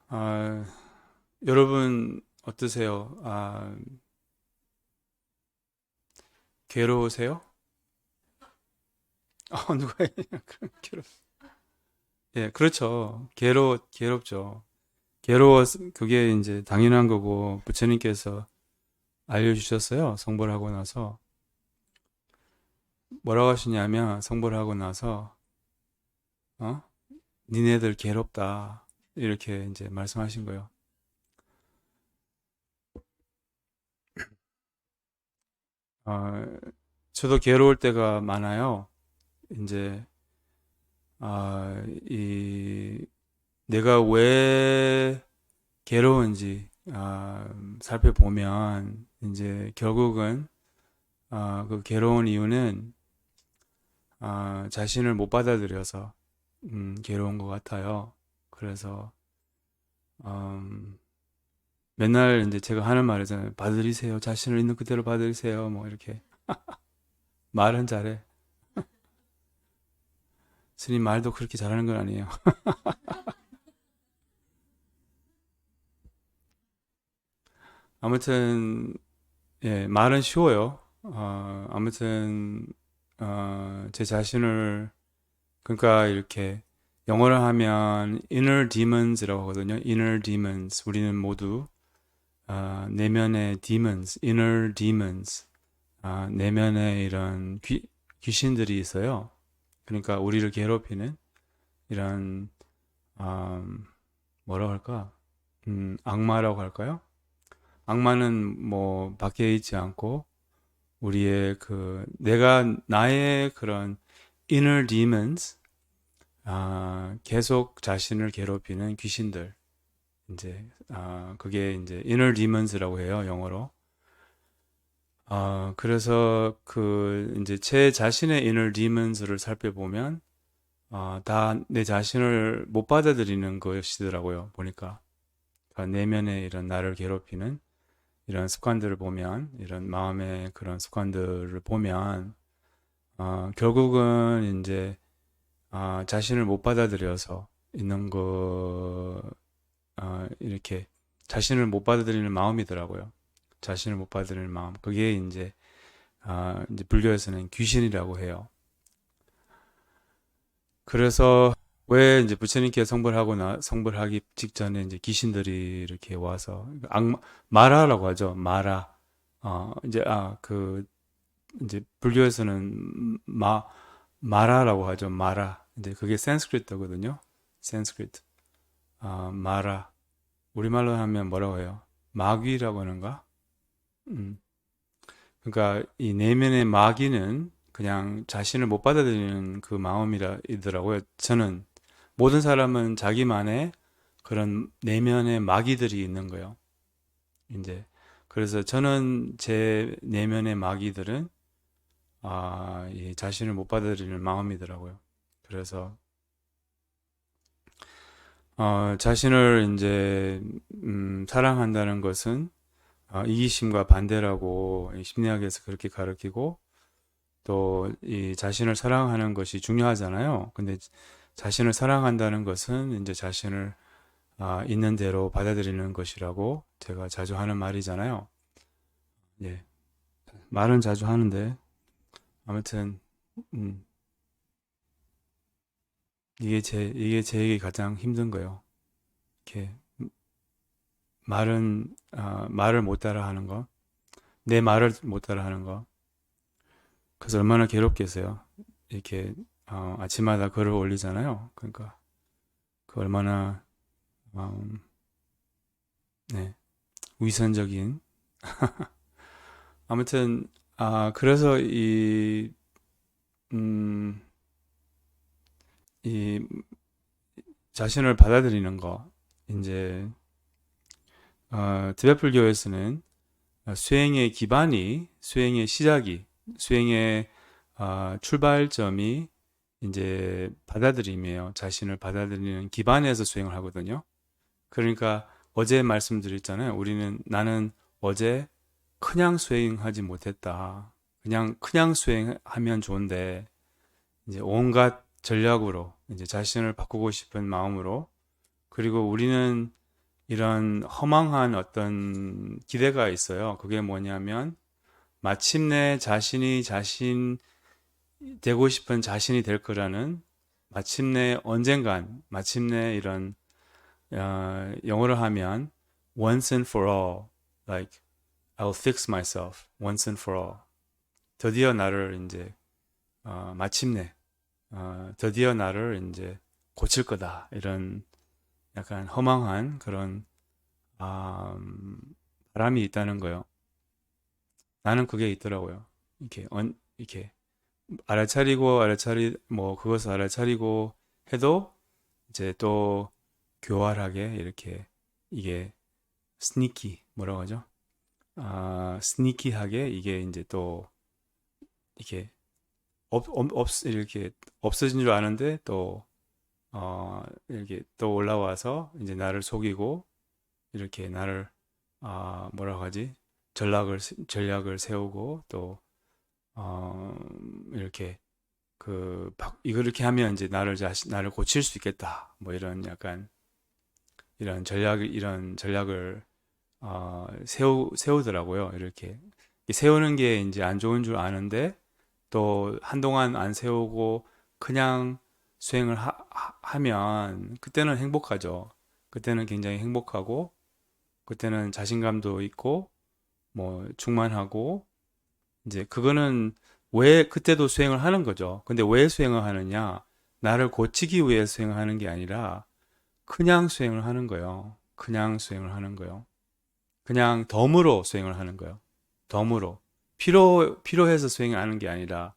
아, 여러분 어떠세요? 괴로우세요? 누가 괴롭? 예, 그렇죠. 괴롭죠. 그게 이제 당연한 거고 부처님께서 알려주셨어요. 성불 하고 나서 뭐라고 하시냐면 성불 하고 나서 어? 니네들 괴롭다 이렇게 이제 말씀하신 거예요. 아, 저도 괴로울 때가 많아요. 이제 이 내가 왜 괴로운지 살펴보면 이제 결국은 그 괴로운 이유는 자신을 못 받아들여서 괴로운 것 같아요. 그래서 음, 맨날 이제 제가 하는 말이잖아요. 받아들이세요. 자신을 있는 그대로 받아들이세요. 뭐 이렇게 말은 잘해. 스님 말도 그렇게 잘하는 건 아니에요. 아무튼 예, 말은 쉬워요. 아무튼 제 자신을 그러니까 이렇게 영어로 하면 inner demons라고 하거든요. inner demons. 우리는 모두 내면의 demons, inner demons. 내면에 이런 귀신들이 있어요. 그러니까 우리를 괴롭히는 이런 뭐라고 할까? 악마라고 할까요? 악마는 뭐 밖에 있지 않고 우리의 그 내가 나의 그런 inner demons 계속 자신을 괴롭히는 귀신들. 이제, 그게 이제 inner demons라고 해요, 영어로. 그래서 이제 제 자신의 inner demons를 살펴보면, 다 내 자신을 못 받아들이는 것이더라고요, 보니까. 그러니까 내면의 이런 나를 괴롭히는 이런 습관들을 보면, 이런 마음의 그런 습관들을 보면, 결국은 이제, 자신을 못 받아들여서 있는 이렇게 자신을 못 받아들이는 마음이더라고요. 자신을 못 받아들이는 마음. 그게 이제 불교에서는 귀신이라고 해요. 그래서 왜 이제 부처님께 성불하기 직전에 이제 귀신들이 이렇게 와서 마라라고 하죠. 마라. 이제 이제 불교에서는 마라라고 하죠. 마라. 이제 그게 산스크리트거든요. 산스크리트. 마라. 우리말로 하면 뭐라고 해요? 마귀라고 하는가? 음. 그러니까 이 내면의 마귀는 그냥 자신을 못 받아들이는 그 마음이더라고요. 저는 모든 사람은 자기만의 그런 내면의 마귀들이 있는 거예요. 이제 그래서 저는 제 내면의 마귀들은 이 자신을 못 받아들이는 마음이더라고요. 그래서 자신을 이제 사랑한다는 것은 이기심과 반대라고 심리학에서 그렇게 가르치고 또 이 자신을 사랑하는 것이 중요하잖아요. 근데 자신을 사랑한다는 것은 이제 자신을 있는 대로 받아들이는 것이라고 제가 자주 하는 말이잖아요. 예, 말은 자주 하는데 아무튼 음, 이게 제에게 가장 힘든 거예요. 이렇게 말을 못 따라하는 거, 내 말을 못 따라하는 거. 그래서 얼마나 괴롭겠어요. 이렇게 아침마다 글을 올리잖아요. 그러니까 그 얼마나 음, 네, 위선적인 아무튼 그래서 음, 이 자신을 받아들이는 거 이제 티베트 불교에서는 수행의 시작이 수행의 출발점이 이제 받아들임이에요. 자신을 받아들이는 기반에서 수행을 하거든요. 그러니까 어제 말씀드렸잖아요. 나는 어제 그냥 수행하지 못했다. 그냥 수행하면 좋은데 이제 온갖 전략으로 이제 자신을 바꾸고 싶은 마음으로 그리고 우리는 이런 허망한 어떤 기대가 있어요. 그게 뭐냐면 마침내 자신이 자신 되고 싶은 자신이 될 거라는 마침내 언젠간 마침내 이런 영어로 하면 once and for all like I'll fix myself once and for all 드디어 나를 이제 마침내 드디어 나를 이제 고칠 거다 이런 약간 허망한 그런 아, 바람이 있다는 거요. 나는 그게 있더라고요. 이렇게 알아차리고 뭐 그것을 알아차리고 해도 이제 또 교활하게 이렇게 이게 스니키 뭐라고 하죠? 스니키하게 이게 이제 또 이렇게 이렇게 없어진 줄 아는데 또 이렇게 또 올라와서 이제 나를 속이고 이렇게 나를 뭐라고 하지? 전략을 세우고 또 어, 이렇게 이거 이렇게 하면 이제 나를 고칠 수 있겠다. 뭐 이런 약간 이런 전략을 세우더라고요. 이렇게 세우는 게 이제 안 좋은 줄 아는데 또 한동안 안 세우고 그냥 수행을 하면 그때는 행복하죠. 그때는 굉장히 행복하고 그때는 자신감도 있고 뭐 충만하고 이제 그거는 왜 그때도 수행을 하는 거죠. 근데 왜 수행을 하느냐? 나를 고치기 위해 수행을 하는 게 아니라 그냥 수행을 하는 거예요. 그냥 수행을 하는 거예요. 그냥 덤으로 수행을 하는 거예요. 덤으로. 필요해서 수행을 하는 게 아니라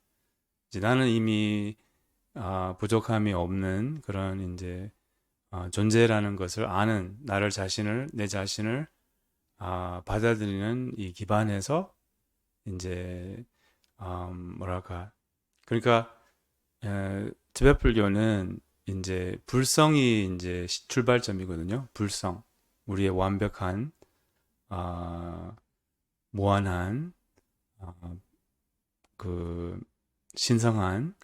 이제 나는 이미 부족함이 없는 그런 이제 존재라는 것을 아는 내 자신을 받아들이는 이 기반에서 이제 뭐랄까 그러니까 티베트 불교는 이제 불성이 이제 출발점이거든요. 불성 우리의 완벽한 아, 무한한 그 신성한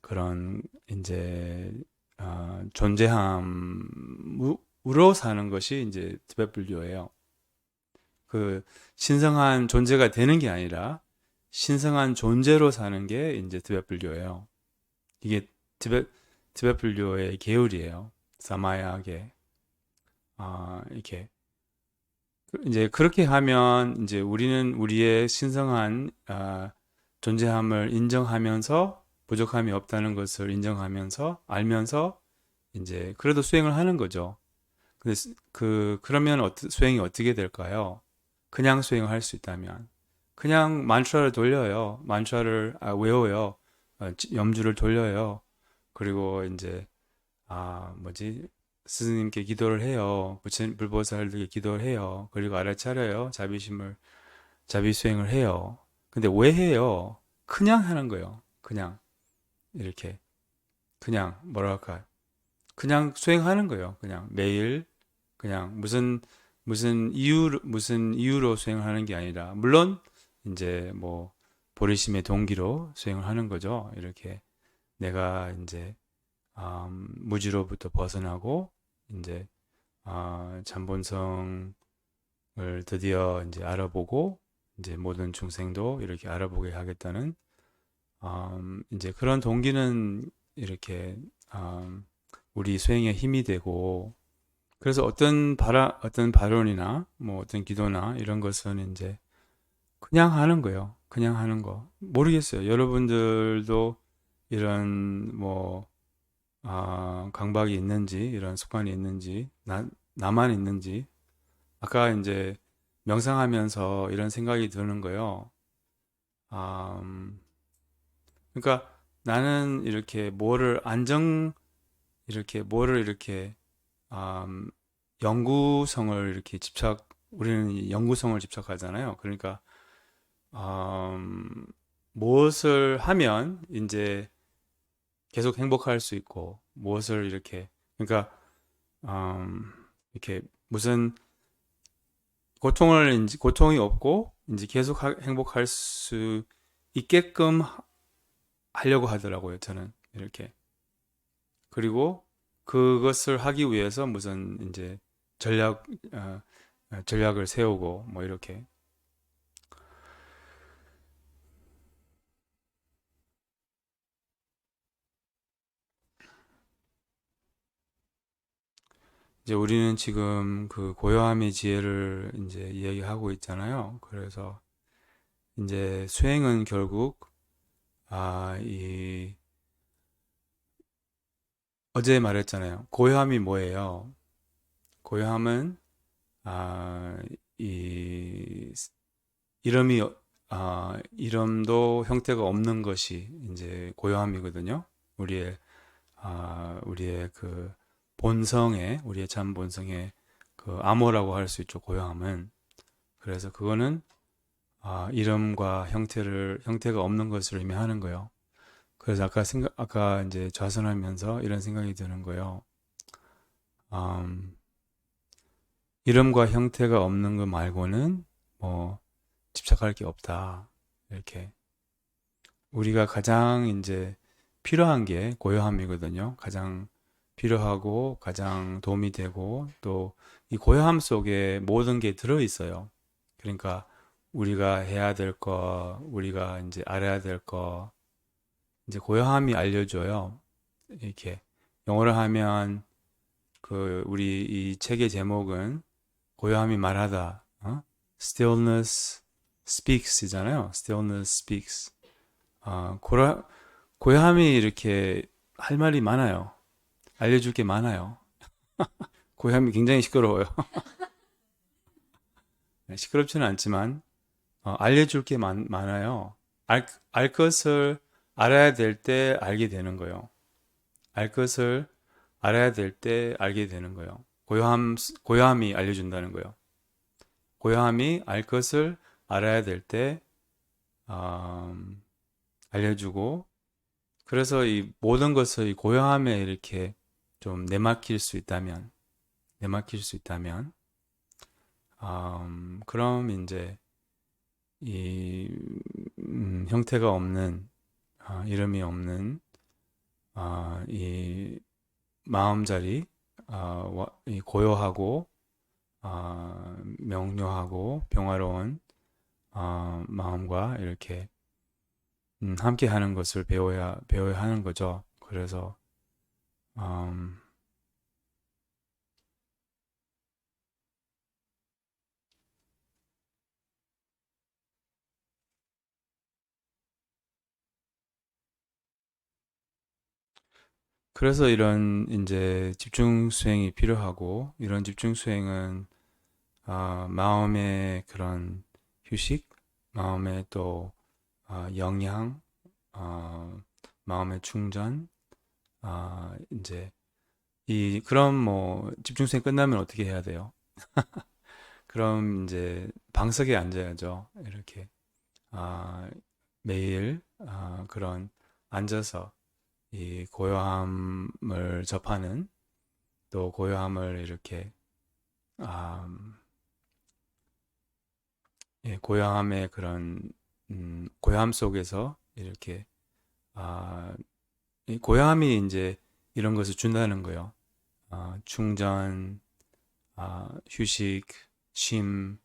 그런 이제 존재함으로 사는 것이 이제 티베트 불교예요. 그 신성한 존재가 되는 게 아니라 신성한 존재로 사는 게 이제 티베트 불교예요. 이게 티베트, 티베트 불교의 계율이에요. 사마야계. 이렇게 이제 그렇게 하면 이제 우리는 우리의 신성한 존재함을 인정하면서 부족함이 없다는 것을 인정하면서 알면서 이제 그래도 수행을 하는 거죠. 근데 그러면 수행이 어떻게 될까요? 그냥 수행을 할 수 있다면 그냥 만트라를 돌려요. 만트라를 외워요. 염주를 돌려요. 그리고 이제 뭐지? 스승님께 기도를 해요. 불보살들께 기도를 해요. 그리고 알아차려요. 자비 수행을 해요. 근데 왜 해요? 그냥 하는 거예요. 그냥 이렇게 그냥 뭐랄까 그냥 수행하는 거예요. 그냥 매일 그냥 무슨 이유로 수행을 하는 게 아니라 물론 이제 뭐 보리심의 동기로 수행을 하는 거죠. 이렇게 내가 이제 무지로부터 벗어나고 이제 참본성을 드디어 이제 알아보고 이제 모든 중생도 이렇게 알아보게 하겠다는 이제 그런 동기는 이렇게 우리 수행에 힘이 되고 그래서 어떤 발언이나 뭐 어떤 기도나 이런 것은 이제 그냥 하는 거예요. 그냥 하는 거. 모르겠어요. 여러분들도 이런 뭐 강박이 있는지 이런 습관이 있는지 나만 있는지 아까 이제 명상하면서 이런 생각이 드는 거예요. 음, 그러니까 나는 이렇게 뭐를 이렇게 음, 우리는 연구성을 집착하잖아요. 그러니까 음, 무엇을 하면 이제 계속 행복할 수 있고 무엇을 그러니까 음, 이렇게 무슨 고통이 없고 이제 계속 행복할 수 있게끔 하려고 하더라고요. 저는 이렇게 그리고 그것을 하기 위해서 무슨 이제 전략, 어, 전략을 세우고 뭐 이렇게. 이제 우리는 지금 그 고요함의 지혜를 이제 이야기하고 있잖아요. 그래서 이제 수행은 결국 이 어제 말했잖아요. 고요함이 뭐예요? 고요함은 아, 이 이름이 이름도 형태가 없는 것이 이제 고요함이거든요. 우리의 우리의 그 본성에 우리의 참 본성의 그 암호라고 할 수 있죠. 고요함은. 그래서 그거는 이름과 형태가 없는 것을 의미하는 거예요. 그래서 아까 이제 좌선하면서 이런 생각이 드는 거예요. 음, 이름과 형태가 없는 것 말고는 뭐 집착할 게 없다. 이렇게. 우리가 가장 이제 필요한 게 고요함이거든요. 가장 필요하고 가장 도움이 되고 또 이 고요함 속에 모든 게 들어 있어요. 그러니까 우리가 해야 될 거, 우리가 이제 알아야 될 거, 이제 고요함이 알려줘요. 이렇게 영어로 하면 그 우리 이 책의 제목은 고요함이 말하다, Stillness Speaks이잖아요. Stillness Speaks. 고요함이 이렇게 할 말이 많아요. 알려줄 게 많아요. 고요함이 굉장히 시끄러워요. 시끄럽지는 않지만 알려줄 게 많아요. 알 것을 알아야 될 때 알게 되는 거예요. 알 것을 알아야 될 때 알게 되는 거예요. 고요함이 알려준다는 거예요. 고요함이 알 것을 알아야 될 때 알려주고, 그래서 이 모든 것을 이 고요함에 이렇게 좀 내맡길 수 있다면, 그럼 이제 이 형태가 없는, 이름이 없는 이 마음자리, 이 고요하고 명료하고 평화로운 마음과 이렇게 함께 하는 것을 배워야 하는 거죠. 그래서 음, 그래서 이런 이제 집중 수행이 필요하고, 이런 집중 수행은 마음의 그런 휴식, 마음의 또 영양, 마음의 충전, 이제 그럼 뭐 집중 수행 끝나면 어떻게 해야 돼요? 그럼 이제 방석에 앉아야죠. 이렇게 아, 매일 그런 앉아서 이 고요함을 접하는, 또 고요함을 이렇게 아, 고요함의 그런 고요함 속에서 이렇게 이 고요함이 이제 이런 것을 준다는 거예요. 충전, 휴식, 쉼,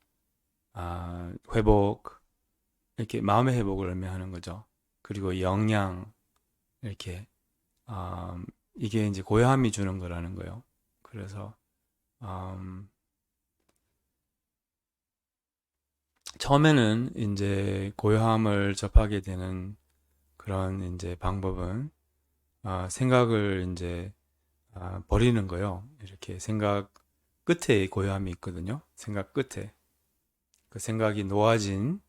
회복, 이렇게 마음의 회복을 의미하는 거죠. 그리고 영양, 이렇게 이게 이제 고요함이 주는 거라는 거예요. 그래서 음, 처음에는 이제 고요함을 접하게 되는 그런 이제 방법은 생각을 이제 버리는 거예요. 이렇게 생각 끝에 고요함이 있거든요. 생각 끝에 그 생각이 놓아진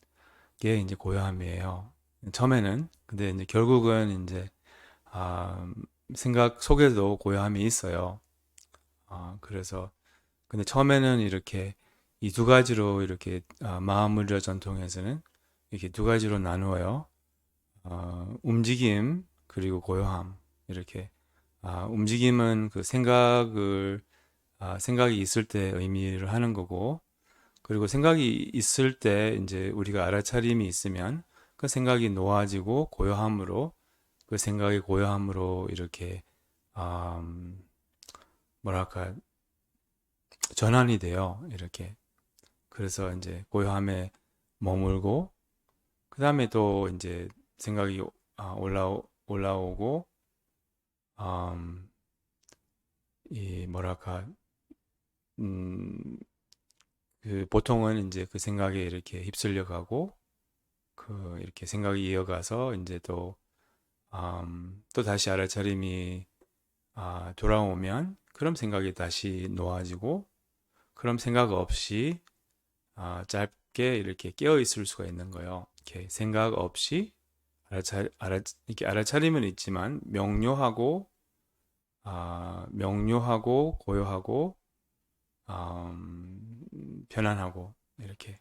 게 이제 고요함이에요. 처음에는. 근데 이제 결국은 이제 아, 생각 속에도 고요함이 있어요. 그래서 근데 처음에는 이렇게 이 두 가지로 이렇게 마음무려 전통에서는 이렇게 두 가지로 나누어요. 움직임 그리고 고요함. 이렇게 움직임은 그 생각이 있을 때 의미를 하는 거고, 그리고 생각이 있을 때 이제 우리가 알아차림이 있으면 그 생각이 놓아지고 고요함으로, 그 생각의 고요함으로 이렇게 음, 뭐랄까 전환이 돼요. 이렇게. 그래서 이제 고요함에 머물고, 그 다음에 또 이제 생각이 올라오고, 음, 이 뭐랄까, 음, 그 보통은 이제 그 생각에 이렇게 휩쓸려 가고, 그 이렇게 생각이 이어가서 이제 또 다시 알아차림이 돌아오면, 그럼 생각이 다시 놓아지고, 그럼 생각 없이 짧게 이렇게 깨어 있을 수가 있는 거예요. 이렇게 생각 없이 이렇게 알아차림은 있지만 명료하고 고요하고 편안하고 이렇게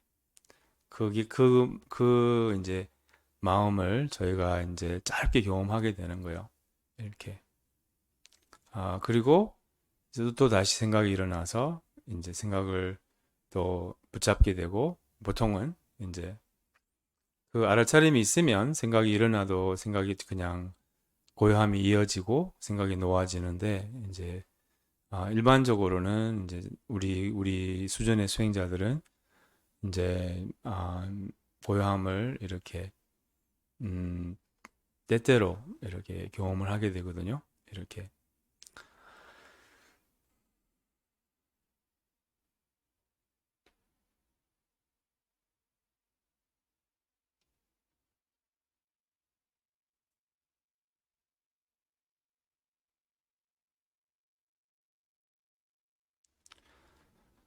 그 이제 마음을 저희가 이제 짧게 경험하게 되는 거예요. 이렇게 그리고 이제 또 다시 생각이 일어나서 이제 생각을 또 붙잡게 되고 보통은 이제 그 알아차림이 있으면 생각이 일어나도 생각이 그냥 고요함이 이어지고 생각이 놓아지는데 이제 일반적으로는 이제 우리 수준의 수행자들은 이제 고요함을 이렇게 음, 때때로 이렇게 경험을 하게 되거든요. 이렇게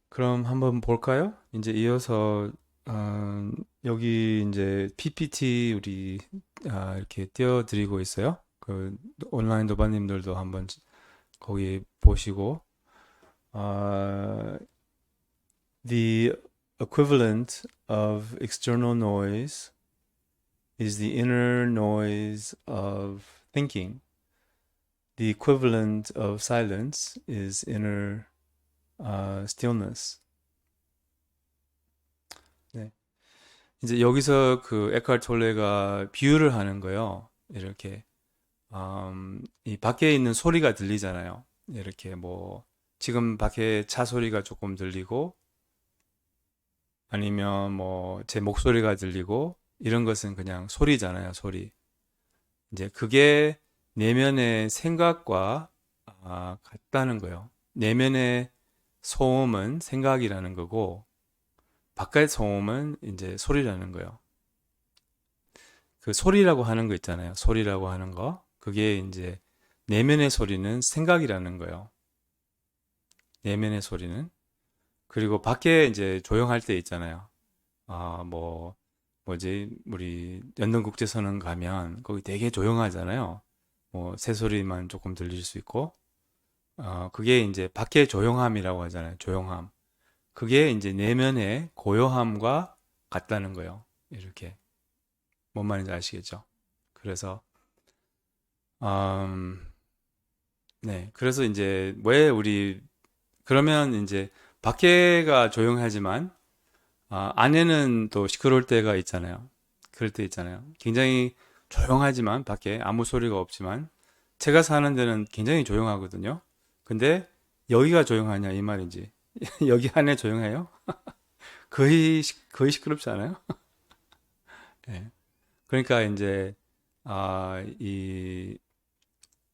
그럼 한번 볼까요? 이제 이어서 어, 여기 이제 PPT 우리 이렇게 띄워드리고 있어요. 그 온라인 도반님들도 한번 거기 보시고 아, the equivalent of external noise is the inner noise of thinking. The equivalent of silence is inner stillness. 네. 이제 여기서 그 에카르트 톨레가 비유를 하는 거예요. 이렇게 이 밖에 있는 소리가 들리잖아요. 이렇게 뭐 지금 밖에 차 소리가 조금 들리고 아니면 뭐 제 목소리가 들리고 이런 것은 그냥 소리잖아요, 소리. 이제 그게 내면의 생각과 같다는 거예요. 내면의 소음은 생각이라는 거고 바깥 소음은 이제 소리라는 거예요. 그 소리라고 하는 거 있잖아요. 소리라고 하는 거. 그게 이제 내면의 소리는 생각이라는 거예요. 내면의 소리는. 그리고 밖에 이제 조용할 때 있잖아요. 뭐, 뭐지, 우리 연등국제선언 가면 거기 되게 조용하잖아요. 뭐, 새소리만 조금 들릴 수 있고, 그게 이제 밖의 조용함이라고 하잖아요. 조용함. 그게 이제 내면의 고요함과 같다는 거예요. 이렇게. 뭔 말인지 아시겠죠? 그래서, 음, 네. 그래서 이제 왜 그러면 이제 밖에가 조용하지만, 안에는 또 시끄러울 때가 있잖아요. 그럴 때 있잖아요. 굉장히 조용하지만, 밖에 아무 소리가 없지만, 제가 사는 데는 굉장히 조용하거든요. 근데 여기가 조용하냐, 이 말인지. 여기 안에 조용해요? 거의 시끄럽지 않아요? 예. 그러니까 이제,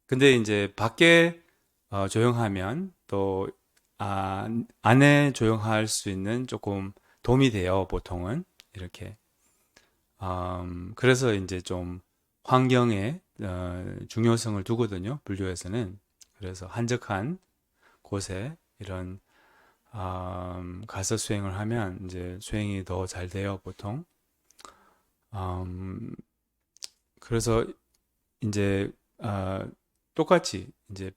근데 이제 밖에 조용하면 또, 안에 조용할 수 있는 조금 도움이 돼요, 보통은. 이렇게. 그래서 이제 좀 환경에 중요성을 두거든요, 불교에서는. 그래서 한적한 곳에 이런 가서 수행을 하면 이제 수행이 더 잘 돼요, 보통. 음, 그래서 이제 똑같이 이제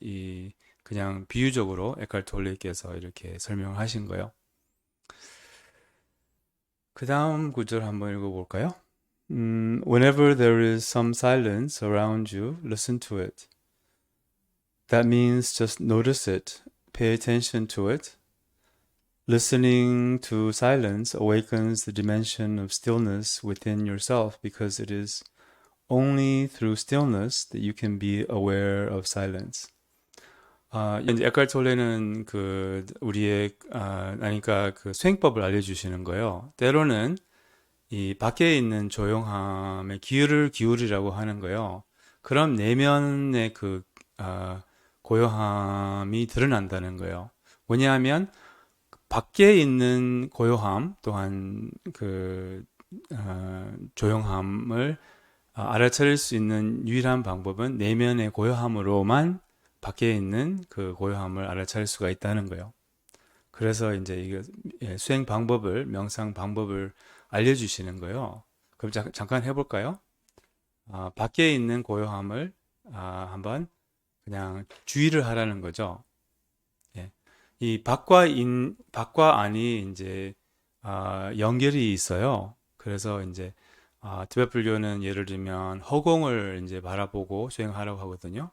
이 그냥 비유적으로 에카르트 톨레께서 이렇게 설명하신 거예요. 그 다음 구절 한번 읽어볼까요? Whenever there is some silence around you, listen to it. That means just notice it, pay attention to it. Listening to silence awakens the dimension of stillness within yourself because it is only through stillness that you can be aware of silence. 이제 에카르톨레는 우리의 그러니까 그 수행법을 알려주시는 거예요. 때로는 이 밖에 있는 조용함에 귀를 기울이라고 하는 거예요. 그럼 내면의 고요함이 드러난다는 거예요. 뭐냐하면 밖에 있는 고요함 또한 조용함을 알아차릴 수 있는 유일한 방법은 내면의 고요함으로만 밖에 있는 그 고요함을 알아차릴 수가 있다는 거예요. 그래서 이제 이게 수행 방법을, 명상 방법을 알려주시는 거예요. 그럼 잠깐 해볼까요? 밖에 있는 고요함을 한번 그냥 주의를 하라는 거죠. 예. 이 밖과 안이 이제 연결이 있어요. 그래서 이제 티베트 불교는 예를 들면 허공을 이제 바라보고 수행하라고 하거든요.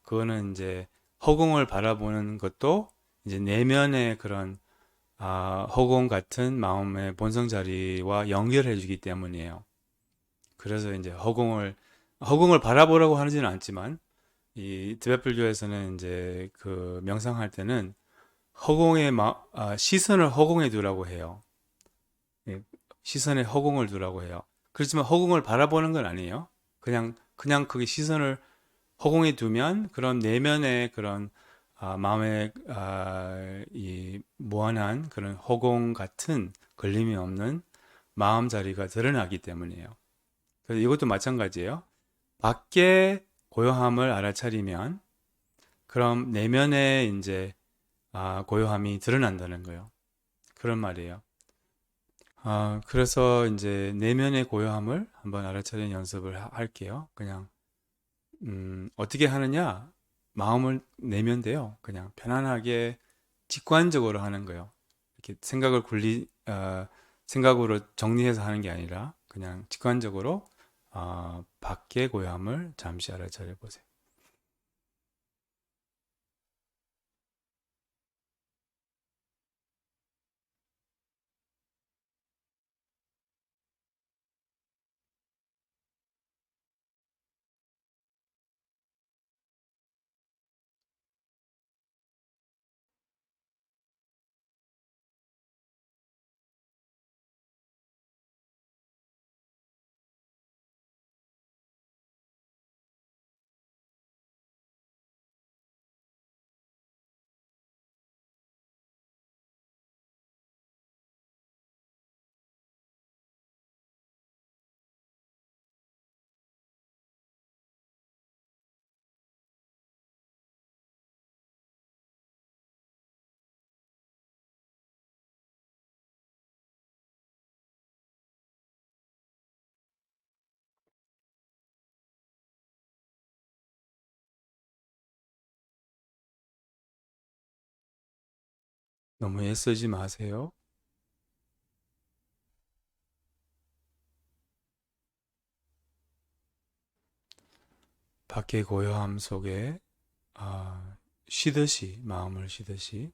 그거는 이제 허공을 바라보는 것도 이제 내면의 그런 허공 같은 마음의 본성 자리와 연결해 주기 때문이에요. 그래서 이제 허공을 바라보라고 하지는 않지만 이 티베트 불교에서는 이제 그 명상할 때는 시선을 허공에 두라고 해요. 예, 시선에 허공을 두라고 해요. 그렇지만 허공을 바라보는 건 아니에요. 그냥 그게 시선을 허공에 두면 그런 내면의 그런 마음의 이 무한한 그런 허공 같은 걸림이 없는 마음 자리가 드러나기 때문이에요. 그래서 이것도 마찬가지예요. 밖에 고요함을 알아차리면 그럼 내면에 이제 고요함이 드러난다는 거예요. 그런 말이에요. 그래서 이제 내면의 고요함을 한번 알아차리는 연습을 할게요. 그냥 어떻게 하느냐? 마음을 내면 돼요. 그냥 편안하게 직관적으로 하는 거예요. 이렇게 생각으로 정리해서 하는 게 아니라 그냥 직관적으로 밖의 고요함을 잠시 알아차려 보세요. 너무 애쓰지 마세요. 밖의 고요함 속에 쉬듯이 마음을 쉬듯이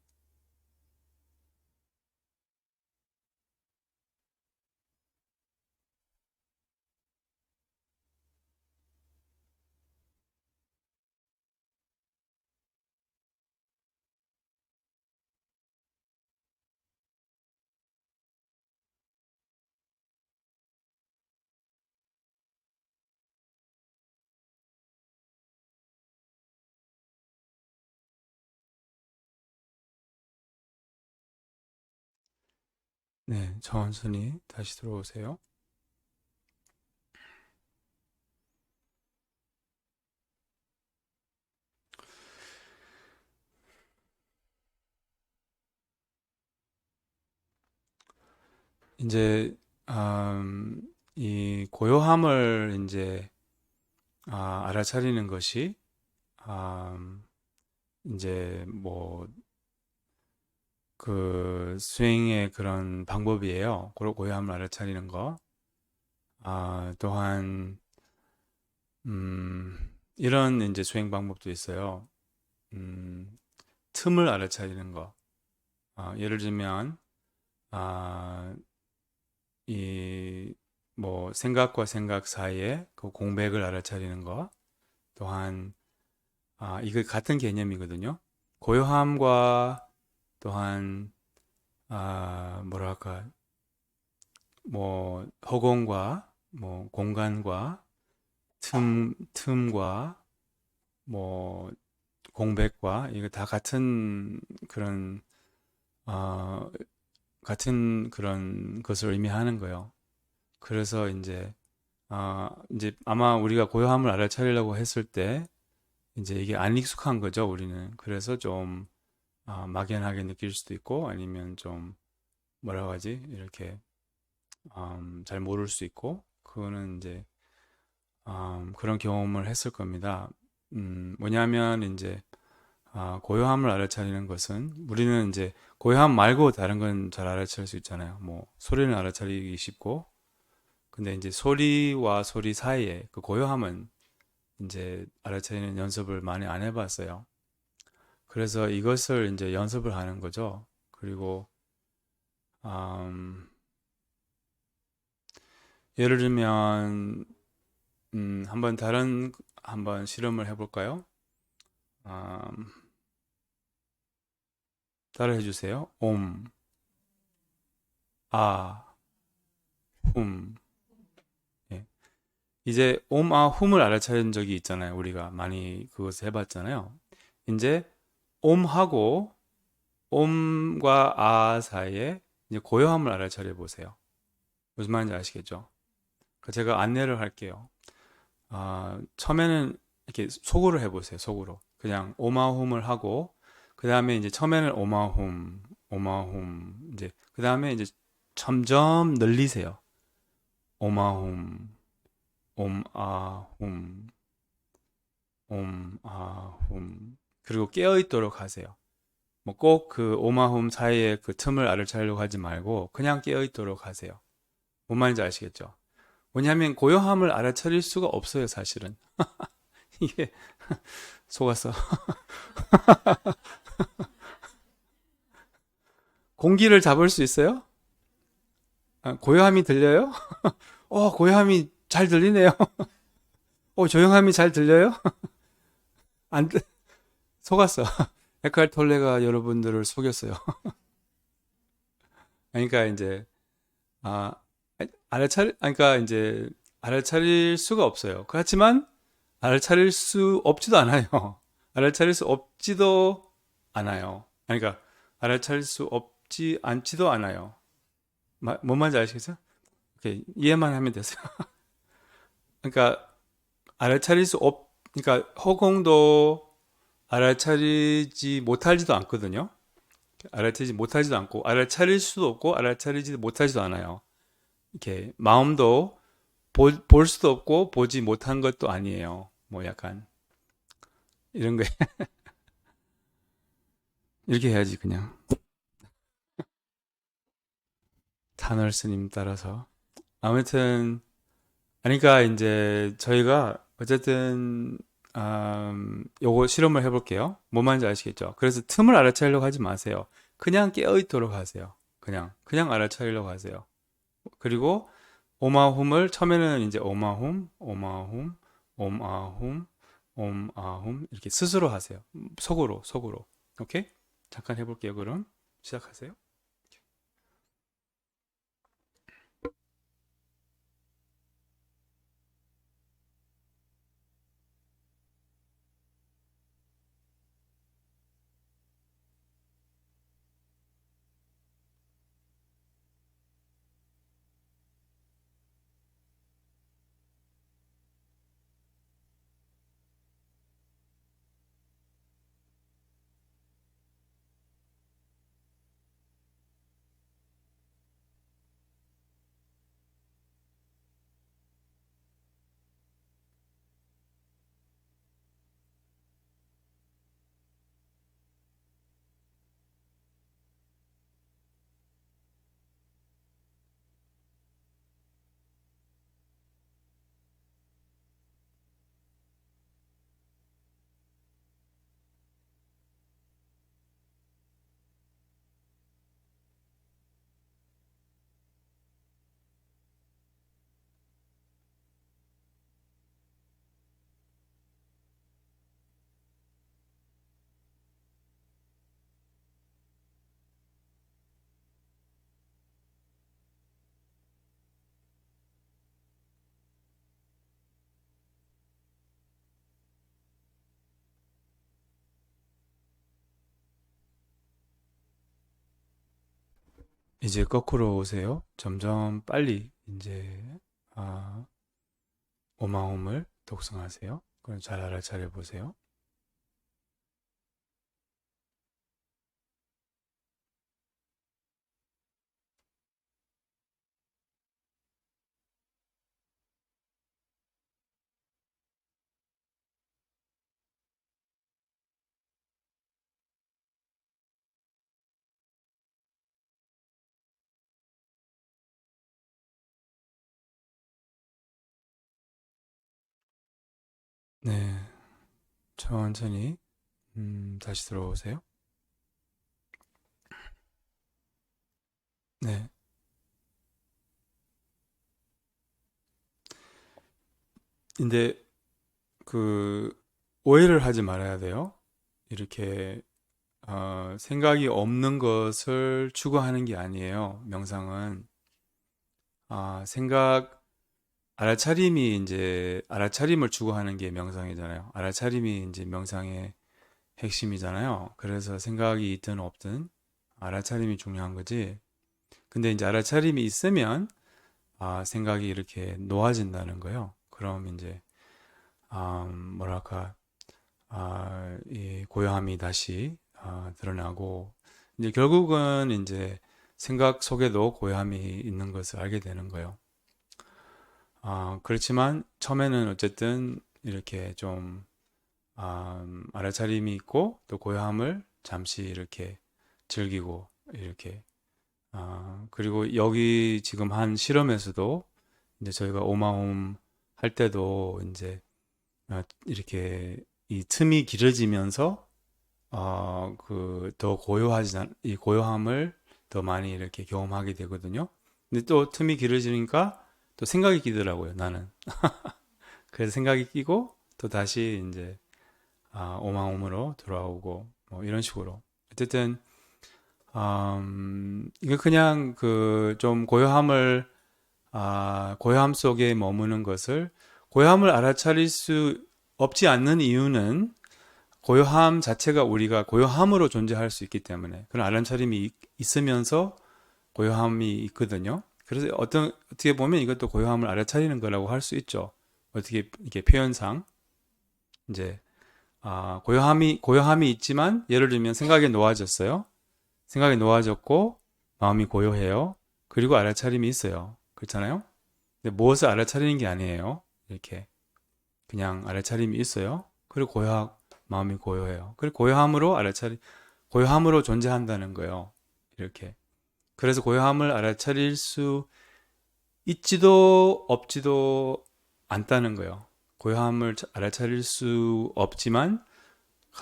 네, 천천히 다시 들어오세요. 이제 이 고요함을 이제 알아차리는 것이 이제 뭐 그 스윙의 그런 방법이에요. 고요함을 알아차리는 거. 또한 이런 이제 수행 방법도 있어요. 음, 틈을 알아차리는 거. 예를 들면 아, 이 뭐 생각과 생각 사이에 그 공백을 알아차리는 거. 또한 이거 같은 개념이거든요. 고요함과 또한 뭐랄까 뭐 허공과 뭐 공간과 틈과 뭐 공백과 이거 다 그런 어, 같은 그런 것을 의미하는 거예요. 그래서 이제 아마 우리가 고요함을 알아차리려고 했을 때 이제 이게 안 익숙한 거죠, 우리는. 그래서 좀 막연하게 느낄 수도 있고 아니면 좀 뭐라고 하지? 이렇게 잘 모를 수 있고 그거는 이제 그런 경험을 했을 겁니다. 뭐냐면 이제 고요함을 알아차리는 것은 우리는 이제 고요함 말고 다른 건 잘 알아차릴 수 있잖아요. 뭐 소리는 알아차리기 쉽고 근데 이제 소리와 소리 사이에 그 고요함은 이제 알아차리는 연습을 많이 안 해봤어요. 그래서 이것을 이제 연습을 하는 거죠. 그리고 음, 예를 들면 한번 실험을 해볼까요? 음, 따라해 주세요. 옴, 아, 훔. 예. 이제 옴, 아, 훔을 알아차린 적이 있잖아요. 우리가 많이 그것을 해봤잖아요. 이제 옴하고 옴과 아 사이에 이제 고요함을 알아차려 보세요. 무슨 말인지 아시겠죠? 제가 안내를 할게요. 처음에는 이렇게 속으로 해보세요. 속으로. 그냥 오마홈을 하고, 그 다음에 이제 처음에는 오마홈, 오마홈, 이제, 그 다음에 이제 점점 늘리세요. 오마홈, 옴아홈, 옴아홈. 그리고 깨어있도록 하세요. 뭐 꼭 그 오마홈 사이에 그 틈을 알아차리려고 하지 말고, 그냥 깨어있도록 하세요. 뭔 말인지 아시겠죠? 왜냐하면 고요함을 알아차릴 수가 없어요, 사실은. 이게 속았어. 공기를 잡을 수 있어요? 고요함이 들려요? 고요함이 잘 들리네요. 조용함이 잘 들려요? 안, 속았어. 에크할톨레가 여러분들을 속였어요. 그러니까 이제, 아, 그러니까 이제, 알아차릴 수가 없어요. 그렇지만, 알아차릴 수 없지도 않아요. 알아차릴 수 없지도 않아요. 그러니까, 알아차릴 수 없지 않지도 않아요. 뭔 말인지 아시겠어요? 오케이, 이해만 하면 되세요. 그러니까, 그러니까, 허공도 알아차리지 못하지도 않거든요. 알아차리지 못하지도 않고, 알아차릴 수도 없고, 알아차리지 못하지도 않아요. 이렇게, 마음도 볼 수도 없고, 보지 못한 것도 아니에요. 뭐 약간, 이런 거, 이렇게 해야지, 그냥. 타널 스님 따라서. 아무튼, 그러니까 이제 저희가 어쨌든 요거 실험을 해볼게요. 뭔 말인지 아시겠죠? 그래서 틈을 알아차리려고 하지 마세요. 그냥 깨어있도록 하세요. 그냥 알아차리려고 하세요. 그리고 오마홈을 처음에는 이제 오마홈, 오마홈, 옴아홈, 옴아홈 이렇게 스스로 하세요. 속으로. 오케이? 잠깐 해볼게요. 그럼 시작하세요. 이제 거꾸로 오세요. 점점 빨리 이제 아, 오마홈을 독성하세요. 그럼 잘 알아차려 보세요. 네, 천천히 다시 들어오세요. 네, 근데 그 오해를 하지 말아야 돼요. 이렇게 생각이 없는 것을 추구하는 게 아니에요. 명상은 생각 알아차림이 이제 알아차림을 추구하는 게 명상이잖아요. 알아차림이 이제 명상의 핵심이잖아요. 그래서 생각이 있든 없든 알아차림이 중요한 거지. 근데 이제 알아차림이 있으면 생각이 이렇게 놓아진다는 거예요. 그럼 이제 뭐랄까 이 고요함이 다시 드러나고 이제 결국은 이제 생각 속에도 고요함이 있는 것을 알게 되는 거예요. 그렇지만 처음에는 어쨌든 이렇게 좀 알아차림이 있고 또 고요함을 잠시 이렇게 즐기고 이렇게 그리고 여기 지금 한 실험에서도 이제 저희가 오마홈 할 때도 이제 이렇게 이 틈이 길어지면서 그 더 고요하지 이 고요함을 더 많이 이렇게 경험하게 되거든요. 근데 또 틈이 길어지니까 또 생각이 끼더라고요, 나는. 그래서 생각이 끼고 또 다시 이제 오마홈으로 돌아오고 뭐 이런 식으로. 어쨌든 이거 그냥 그 좀 고요함을 고요함 속에 머무는 것을 고요함을 알아차릴 수 없지 않는 이유는 고요함 자체가 우리가 고요함으로 존재할 수 있기 때문에 그런 알아차림이 있으면서 고요함이 있거든요. 그래서 어떻게 보면 이것도 고요함을 알아차리는 거라고 할 수 있죠. 어떻게 이게 표현상 이제 고요함이 있지만 예를 들면 생각이 놓아졌어요. 생각이 놓아졌고 마음이 고요해요. 그리고 알아차림이 있어요. 그렇잖아요. 근데 무엇을 알아차리는 게 아니에요. 이렇게 그냥 알아차림이 있어요. 그리고 마음이 고요해요. 그리고 고요함으로 존재한다는 거예요. 이렇게. 그래서 고요함을 알아차릴 수 있지도 없지도 않다는 거예요. 고요함을 알아차릴 수 없지만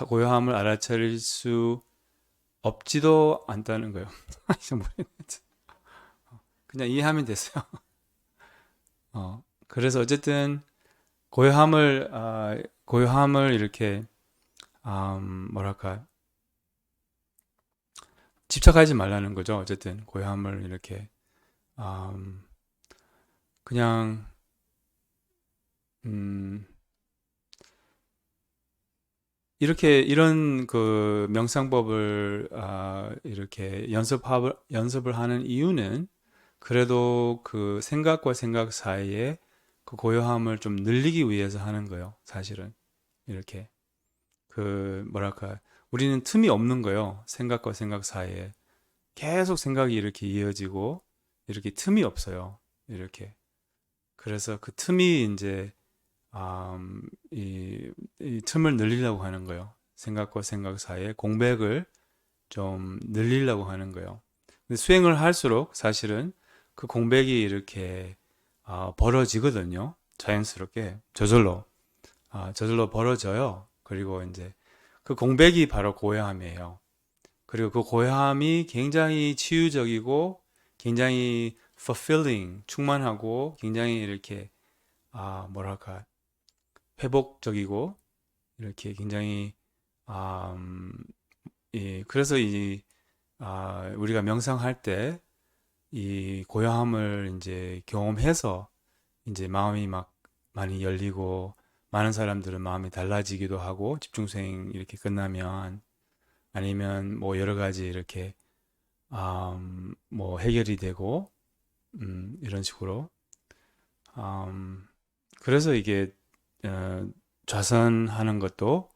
고요함을 알아차릴 수 없지도 않다는 거예요. 그냥 이해하면 됐어요. 그래서 어쨌든 고요함을 이렇게 뭐랄까 집착하지 말라는 거죠. 어쨌든 고요함을 이렇게 음, 그냥 음, 이렇게 이런 그 명상법을 이렇게 연습을 하는 이유는 그래도 그 생각과 생각 사이에 그 고요함을 좀 늘리기 위해서 하는 거예요. 사실은 이렇게 그 뭐랄까 우리는 틈이 없는 거예요. 생각과 생각 사이에 계속 생각이 이렇게 이어지고 이렇게 틈이 없어요. 이렇게 그래서 그 틈이 이제 이 틈을 늘리려고 하는 거예요. 생각과 생각 사이에 공백을 좀 늘리려고 하는 거예요. 근데 수행을 할수록 사실은 그 공백이 이렇게 벌어지거든요. 자연스럽게 저절로 벌어져요. 그리고 이제 그 공백이 바로 고요함이에요. 그리고 그 고요함이 굉장히 치유적이고 굉장히 fulfilling, 충만하고 굉장히 이렇게 뭐랄까 회복적이고 이렇게 굉장히 아, 음, 그래서 우리가 명상할 때 이 고요함을 이제 경험해서 이제 마음이 막 많이 열리고 많은 사람들은 마음이 달라지기도 하고 집중수행 이렇게 끝나면 아니면 뭐 여러 가지 이렇게 뭐 해결이 되고, 이런 식으로. 그래서 이게 좌선하는 것도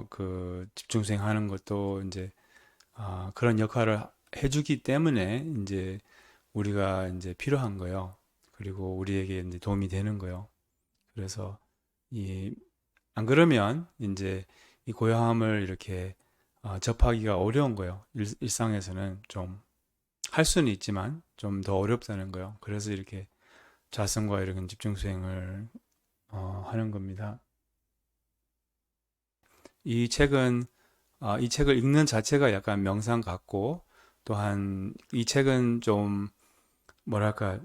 그 집중수행 하는 것도 이제 그런 역할을 해주기 때문에 이제 우리가 이제 필요한 거예요. 그리고 우리에게 이제 도움이 되는 거예요. 그래서 이 안 그러면 이제 이 고요함을 이렇게 접하기가 어려운 거예요. 일상에서는 좀 할 수는 있지만 좀 더 어렵다는 거예요. 그래서 이렇게 자성과 이런 집중 수행을 하는 겁니다. 이 책은 이 책을 읽는 자체가 약간 명상 같고 또한 이 책은 좀 뭐랄까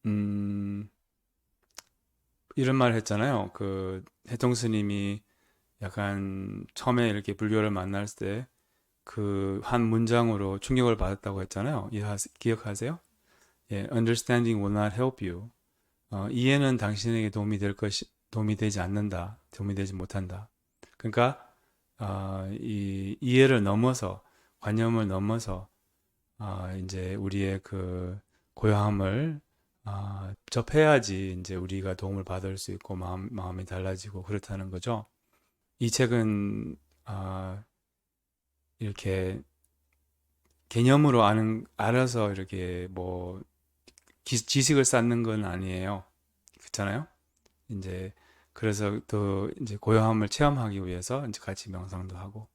음, 이런 말 했잖아요. 그 해동 스님이 약간 처음에 이렇게 불교를 만날 때 그 한 문장으로 충격을 받았다고 했잖아요. 기억하세요? 예, understanding will not help you. 이해는 당신에게 도움이 되지 않는다. 도움이 되지 못한다. 그러니까 이 이해를 넘어서 관념을 넘어서 이제 우리의 그 고요함을 접해야지 이제 우리가 도움을 받을 수 있고 마음이 달라지고 그렇다는 거죠. 이 책은 이렇게 개념으로 알아서 이렇게 뭐 지식을 쌓는 건 아니에요. 그렇잖아요. 이제 그래서 또 이제 고요함을 체험하기 위해서 이제 같이 명상도 하고